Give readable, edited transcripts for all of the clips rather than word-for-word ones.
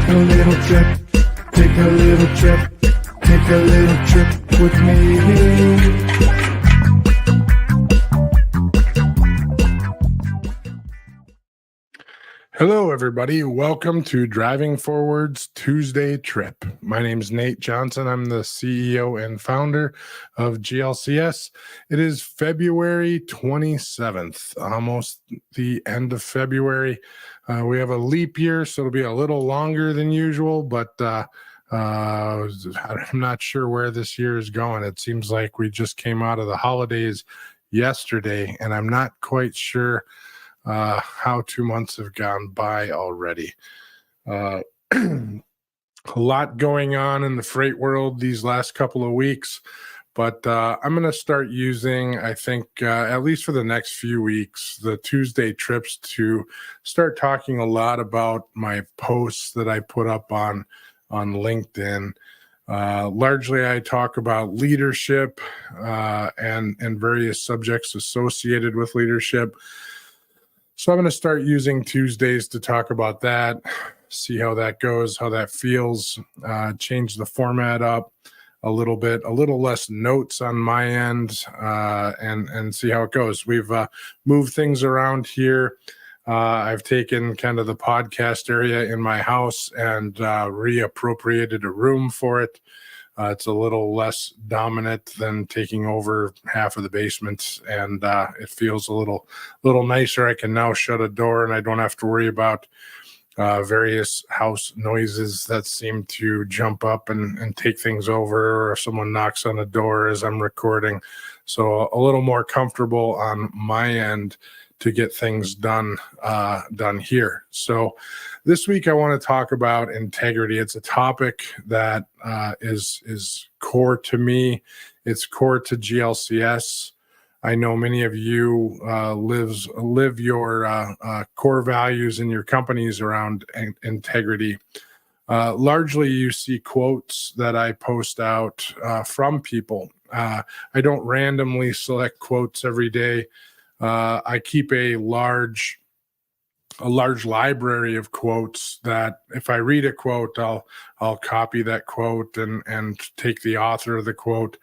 a little trip, take a little trip, take a little trip with me. Hello, everybody. Welcome to Driving Forward's Tuesday Trip. My name is Nate Johnson. I'm the CEO and founder of GLCS. It is February 27th, almost the end of February. We have a leap year, so it'll be a little longer than usual, but I'm not sure where this year is going. It seems like we just came out of the holidays yesterday, and I'm not quite sure how 2 months have gone by already. A lot going on in the freight world these last couple of weeks, but I'm going to start using, I think, at least for the next few weeks, the Tuesday trips to start talking a lot about my posts that I put up on LinkedIn. Largely, I talk about leadership and various subjects associated with leadership. So I'm going to start using Tuesdays to talk about that, see how that goes, how that feels, change the format up a little bit, a little less notes on my end, and see how it goes. We've moved things around here. I've taken kind of the podcast area in my house and reappropriated a room for it. It's a little less dominant than taking over half of the basement, and it feels a little nicer. I can now shut a door, and I don't have to worry about various house noises that seem to jump up and take things over, or someone knocks on the door as I'm recording. So a little more comfortable on my end to get things done here. So this week I want to talk about integrity. It's a topic that is core to me. It's core to GLCS. I know many of you live your core values in your companies around integrity. Largely, you see quotes that I post out from people. I don't randomly select quotes every day. I keep a large library of quotes that if I read a quote, I'll copy that quote and take the author of the quote.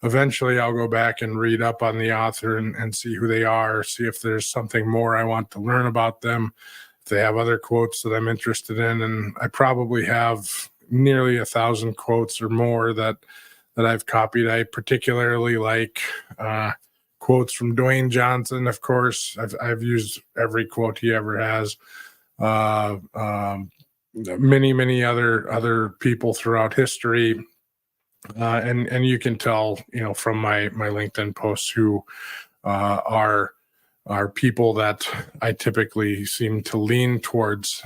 Eventually, I'll go back and read up on the author and see who they are, see if there's something more I want to learn about them, if they have other quotes that I'm interested in. And I probably have nearly 1,000 quotes or more that I've copied. I particularly like quotes from Dwayne Johnson, of course. I've used every quote he ever has. Many other people throughout history, and you can tell, from my LinkedIn posts who are people that I typically seem to lean towards.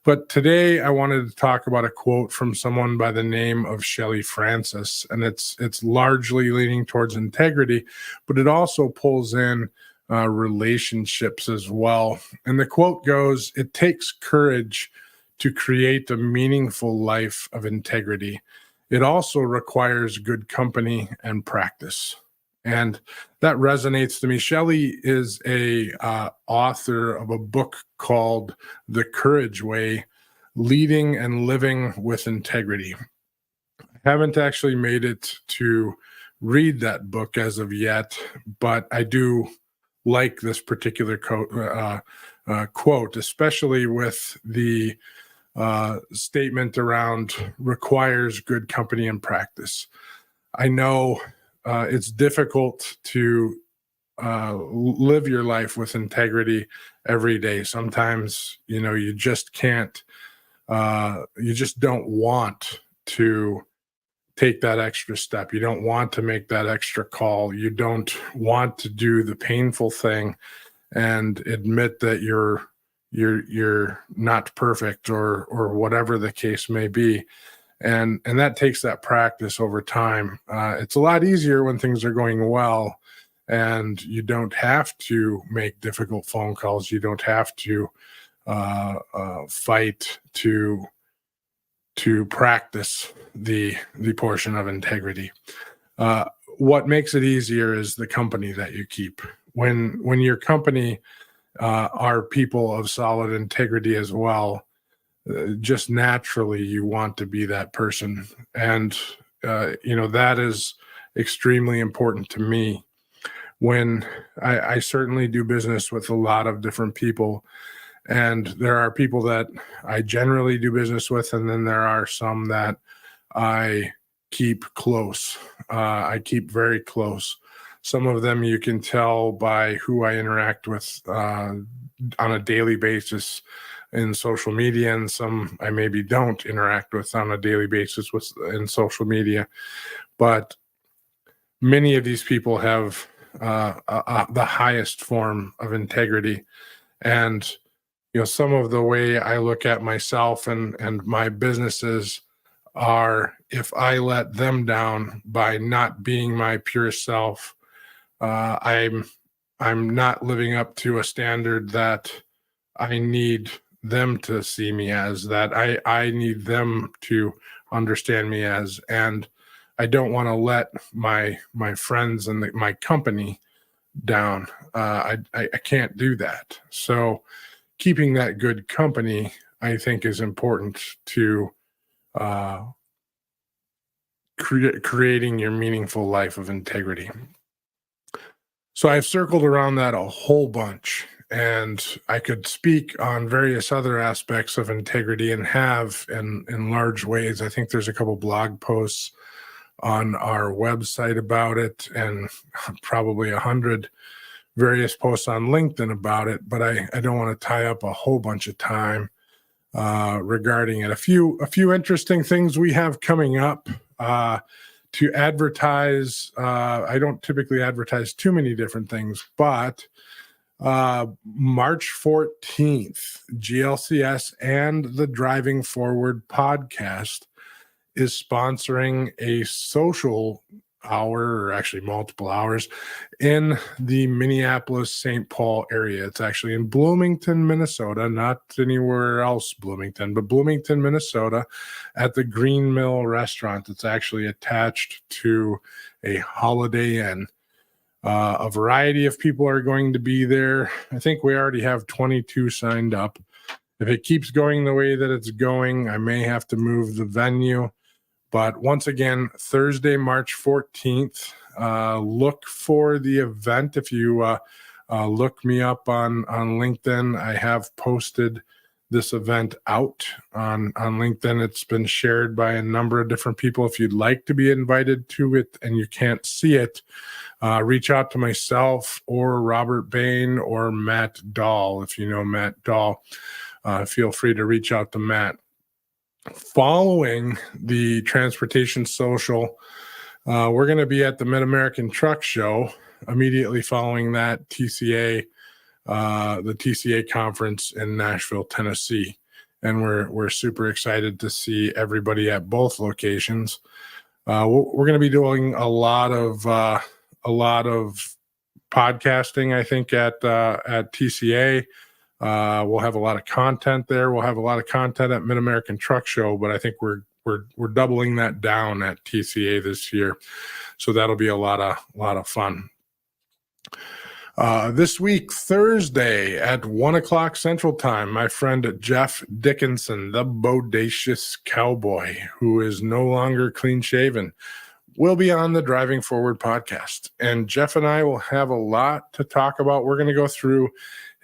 But today I wanted to talk about a quote from someone by the name of Shelley Francis, and it's largely leaning towards integrity, but it also pulls in relationships as well. And the quote goes, "It takes courage to create a meaningful life of integrity. It also requires good company and practice." And that resonates to me. Shelley is a author of a book called The Courage Way, Leading and Living with Integrity. I haven't actually made it to read that book as of yet, but I do like this particular quote, especially with the statement around requires good company and practice. I know it's difficult to live your life with integrity every day. Sometimes, you just can't, you just don't want to take that extra step. You don't want to make that extra call. You don't want to do the painful thing and admit that you're not perfect or whatever the case may be. And that takes that practice over time. It's a lot easier when things are going well and you don't have to make difficult phone calls. You don't have to fight to practice the portion of integrity. What makes it easier is the company that you keep. When your company are people of solid integrity as well, just naturally you want to be that person. And, that is extremely important to me. When I certainly do business with a lot of different people, and there are people that I generally do business with, and then there are some that I keep close. I keep very close. Some of them you can tell by who I interact with on a daily basis in social media, and some I maybe don't interact with on a daily basis in social media. But many of these people have the highest form of integrity. And some of the way I look at myself and my businesses are, if I let them down by not being my pure self, I'm not living up to a standard that I need them to see me as, that I need them to understand me as. And I don't want to let my friends and my company down. I can't do that. So keeping that good company, I think, is important to creating your meaningful life of integrity. So I've circled around that a whole bunch, and I could speak on various other aspects of integrity and have in large ways. I think there's a couple blog posts on our website about it, and probably 100 various posts on LinkedIn about it, but I don't want to tie up a whole bunch of time regarding it. A few interesting things we have coming up to advertise. I don't typically advertise too many different things, but March 14th, GLCS and the Driving Forward podcast is sponsoring a social hour, or actually multiple hours, in the Minneapolis-St. Paul area. It's actually in Bloomington, Minnesota, not anywhere else Bloomington, but Bloomington, Minnesota, at the Green Mill restaurant. It's actually attached to a Holiday Inn. A variety of people are going to be there. I think we already have 22 signed up. If it keeps going the way that it's going, I may have to move the venue. But once again, Thursday, March 14th, look for the event. If you look me up on LinkedIn, I have posted this event out on LinkedIn. It's been shared by a number of different people. If you'd like to be invited to it and you can't see it, reach out to myself or Robert Bain or Matt Dahl. If you know Matt Dahl, feel free to reach out to Matt. Following the Transportation Social, we're going to be at the Mid-American Truck Show. Immediately following that, the TCA conference in Nashville, Tennessee, and we're super excited to see everybody at both locations. We're going to be doing a lot of podcasting, I think, at TCA. We'll have a lot of content there. We'll have a lot of content at Mid-American Truck Show, but I think we're doubling that down at TCA this year. So that'll be a lot of fun. This week, Thursday at 1:00 Central Time, my friend Jeff Dickinson, the bodacious cowboy who is no longer clean shaven, will be on the Driving Forward podcast. And Jeff and I will have a lot to talk about. We're going to go through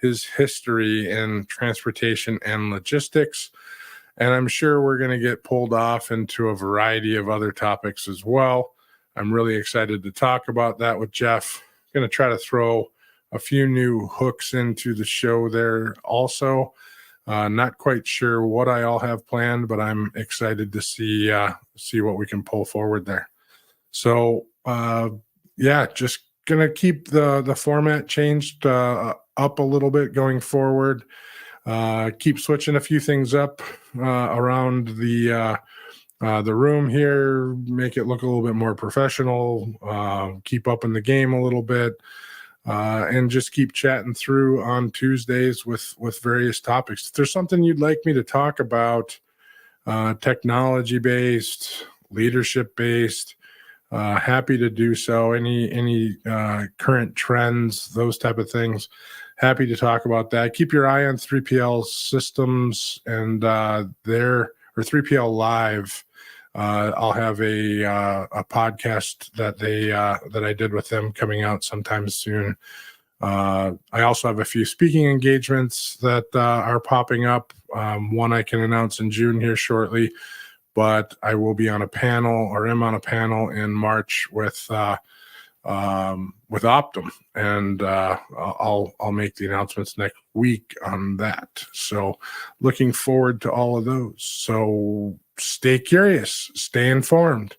his history in transportation and logistics. And I'm sure we're going to get pulled off into a variety of other topics as well. I'm really excited to talk about that with Jeff. I'm going to try to throw a few new hooks into the show there also. Not quite sure what I all have planned, but I'm excited to see what we can pull forward there. So, just going to keep the format changed up a little bit going forward. Keep switching a few things up around the room here, make it look a little bit more professional, keep up in the game a little bit, and just keep chatting through on Tuesdays with various topics. If there's something you'd like me to talk about, technology-based, leadership-based, happy to do so. Any current trends, those type of things, happy to talk about that. Keep your eye on 3PL Systems and their 3PL Live. I'll have a podcast that I did with them coming out sometime soon. I also have a few speaking engagements that are popping up. One I can announce in June here shortly, but I will be on a panel, or am on a panel in March with Optum, and I'll make the announcements next week on that. So looking forward to all of those. So stay curious, stay informed,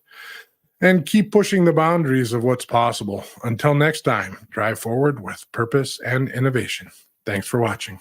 and keep pushing the boundaries of what's possible. Until next time, drive forward with purpose and innovation. Thanks for watching.